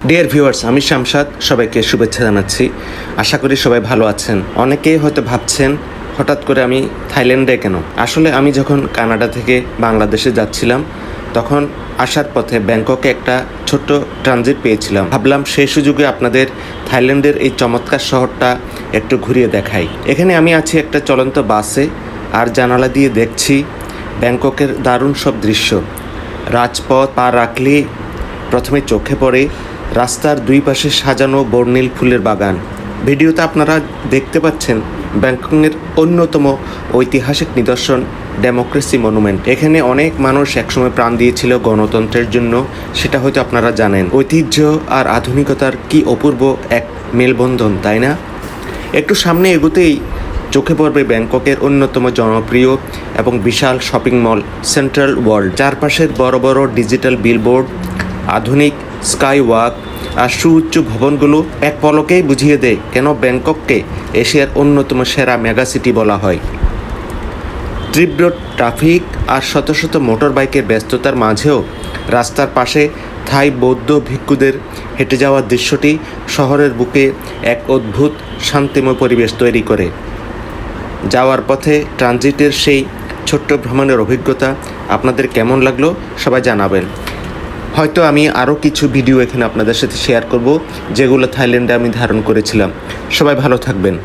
Dear viewers, আমি শামশাদ সবাইকে শুভেচ্ছা জানাচ্ছি। আশা করি সবাই ভালো আছেন। অনেকেই হয়তো ভাবছেন হঠাৎ করে আমি থাইল্যান্ডে কেন। আসলে আমি যখন কানাডা থেকে বাংলাদেশে যাচ্ছিলাম তখন আসার পথে ব্যাংককে একটা ছোট্ট ট্রানজিট পেয়েছিলাম। ভাবলাম সেই সুযোগে আপনাদের থাইল্যান্ডের এই চমৎকার শহরটা একটু ঘুরিয়ে দেখাই। এখানে আমি আছি একটা চলন্ত বাসে, আর জানালা দিয়ে দেখছি ব্যাংককের দারুণ সব দৃশ্য। রাজপথ পা রাখলে প্রথমে চোখে পড়ে রাস্তার দুই পাশে সাজানো বর্ণিল ফুলের বাগান। ভিডিওতে আপনারা দেখতে পাচ্ছেন ব্যাংককের অন্যতম ঐতিহাসিক নিদর্শন ডেমোক্রেসি মনুমেন্ট। এখানে অনেক মানুষ একসময় প্রাণ দিয়েছিল গণতন্ত্রের জন্য, সেটা হয়তো আপনারা জানেন। ঐতিহ্য আর আধুনিকতার কি অপূর্ব এক মেলবন্ধন, তাই না? একটু সামনে এগোতেই চোখে পড়বে ব্যাংককের অন্যতম জনপ্রিয় এবং বিশাল শপিং মল সেন্ট্রাল ওয়ার্ল্ড। চারপাশের বড় বড় ডিজিটাল বিলবোর্ড, আধুনিক স্কাই ওয়াক আর সুউচ্চ ভবনগুলো এক পলকেই বুঝিয়ে দেয় কেন ব্যাংকককে এশিয়ার অন্যতম সেরা মেগাসিটি বলা হয়। তীব্র ট্রাফিক আর শত শত মোটর বাইকের ব্যস্ততার মাঝেও রাস্তার পাশে থাই বৌদ্ধ ভিক্ষুদের হেঁটে যাওয়ার দৃশ্যটি শহরের বুকে এক অদ্ভুত শান্তিময় পরিবেশ তৈরি করে। যাওয়ার পথে ট্রানজিটের সেই ছোট্ট ভ্রমণের অভিজ্ঞতা আপনাদের কেমন লাগলো সবাই জানাবেন। হয়তো আমি আরও কিছু ভিডিও এখানে আপনাদের সাথে শেয়ার করব যেগুলো থাইল্যান্ডে আমি ধারণ করেছিলাম। সবাই ভালো থাকবেন।